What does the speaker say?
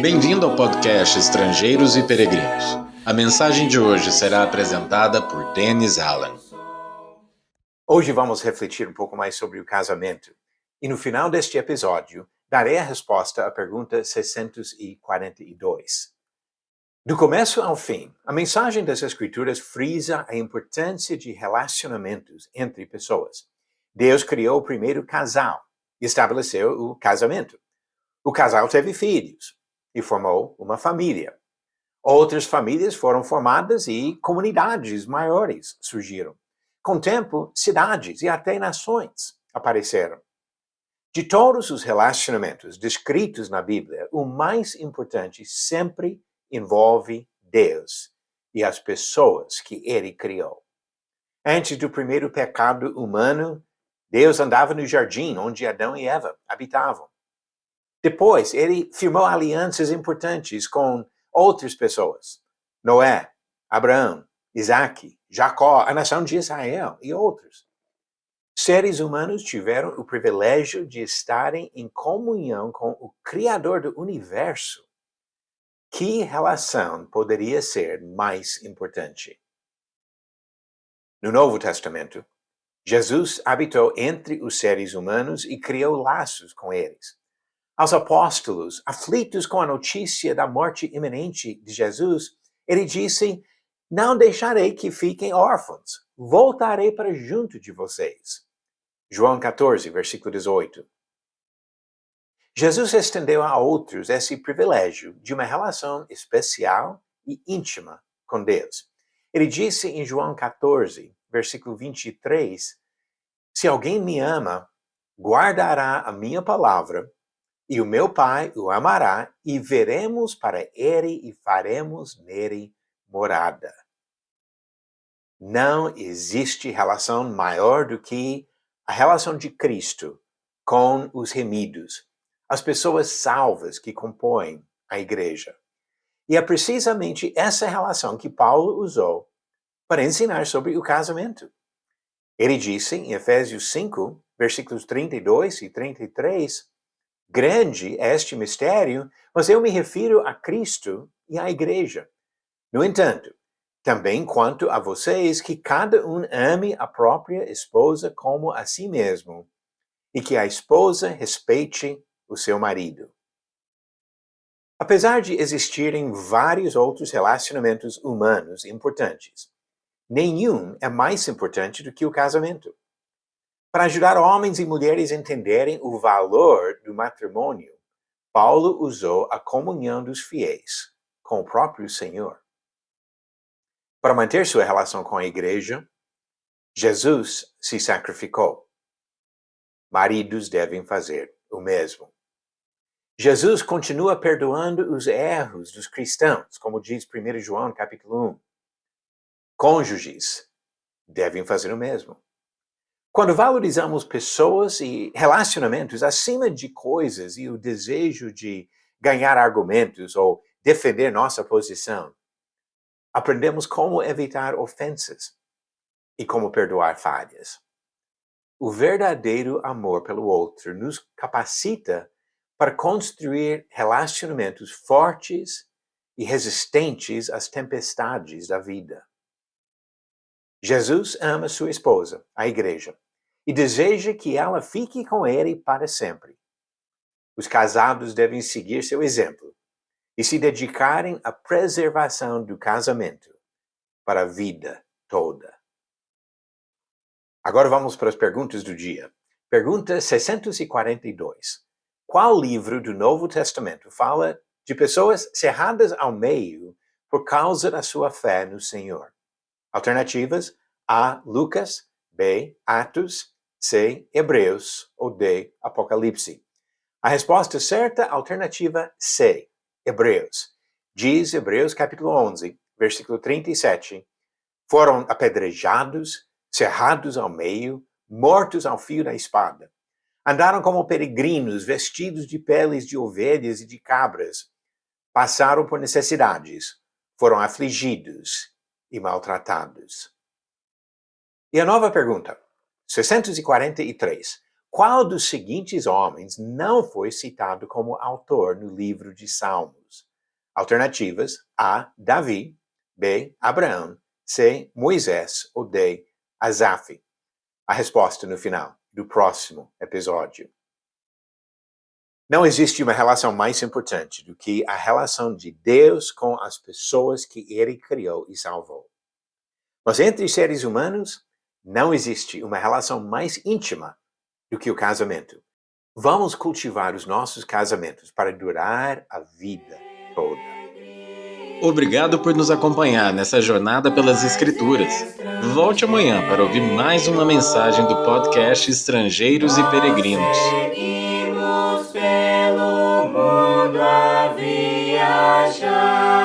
Bem-vindo ao podcast Estrangeiros e Peregrinos. A mensagem de hoje será apresentada por Dennis Allen. Hoje vamos refletir um pouco mais sobre o casamento. E no final deste episódio, darei a resposta à pergunta 642. Do começo ao fim, a mensagem das Escrituras frisa a importância de relacionamentos entre pessoas. Deus criou o primeiro casal e estabeleceu o casamento. O casal teve filhos e formou uma família. Outras famílias foram formadas e comunidades maiores surgiram. Com o tempo, cidades e até nações apareceram. De todos os relacionamentos descritos na Bíblia, o mais importante sempre envolve Deus e as pessoas que Ele criou. Antes do primeiro pecado humano, Deus andava no jardim onde Adão e Eva habitavam. Depois, Ele firmou alianças importantes com outras pessoas. Noé, Abraão, Isaac, Jacó, a nação de Israel e outros. Seres humanos tiveram o privilégio de estarem em comunhão com o Criador do universo. Que relação poderia ser mais importante? No Novo Testamento, Jesus habitou entre os seres humanos e criou laços com eles. Aos apóstolos, aflitos com a notícia da morte iminente de Jesus, ele disse: "Não deixarei que fiquem órfãos, voltarei para junto de vocês." João 14, versículo 18. Jesus estendeu a outros esse privilégio de uma relação especial e íntima com Deus. Ele disse em João 14, versículo 23, "Se alguém me ama, guardará a minha palavra, e o meu Pai o amará, e veremos para ele e faremos nele morada." Não existe relação maior do que a relação de Cristo com os remidos, as pessoas salvas que compõem a igreja. E é precisamente essa relação que Paulo usou para ensinar sobre o casamento. Ele disse em Efésios 5, versículos 32 e 33, "Grande é este mistério, mas eu me refiro a Cristo e à igreja. No entanto, também quanto a vocês, que cada um ame a própria esposa como a si mesmo, e que a esposa respeite o seu marido." Apesar de existirem vários outros relacionamentos humanos importantes, nenhum é mais importante do que o casamento. Para ajudar homens e mulheres a entenderem o valor do matrimônio, Paulo usou a comunhão dos fiéis com o próprio Senhor. Para manter sua relação com a igreja, Jesus se sacrificou. Maridos devem fazer o mesmo. Jesus continua perdoando os erros dos cristãos, como diz 1 João capítulo 1. Cônjuges devem fazer o mesmo. Quando valorizamos pessoas e relacionamentos acima de coisas e o desejo de ganhar argumentos ou defender nossa posição, aprendemos como evitar ofensas e como perdoar falhas. O verdadeiro amor pelo outro nos capacita para construir relacionamentos fortes e resistentes às tempestades da vida. Jesus ama sua esposa, a igreja, e deseja que ela fique com ele para sempre. Os casados devem seguir seu exemplo e se dedicarem à preservação do casamento para a vida toda. Agora vamos para as perguntas do dia. Pergunta 642. Qual livro do Novo Testamento fala de pessoas cerradas ao meio por causa da sua fé no Senhor? Alternativas: A. Lucas, B. Atos, C. Hebreus ou D. Apocalipse. A resposta certa, alternativa C. Hebreus. Diz Hebreus capítulo 11, versículo 37, "Foram apedrejados, cerrados ao meio, mortos ao fio da espada. Andaram como peregrinos, vestidos de peles de ovelhas e de cabras. Passaram por necessidades, foram afligidos e maltratados." E a nova pergunta, 643. Qual dos seguintes homens não foi citado como autor no livro de Salmos? Alternativas: A. Davi, B. Abraão, C. Moisés ou D. Asaf. A resposta no final do próximo episódio. Não existe uma relação mais importante do que a relação de Deus com as pessoas que Ele criou e salvou. Mas entre seres humanos, não existe uma relação mais íntima do que o casamento. Vamos cultivar os nossos casamentos para durar a vida toda. Obrigado por nos acompanhar nessa jornada pelas Escrituras. Volte amanhã para ouvir mais uma mensagem do podcast Estrangeiros e Peregrinos. Seguimos pelo mundo a viajar.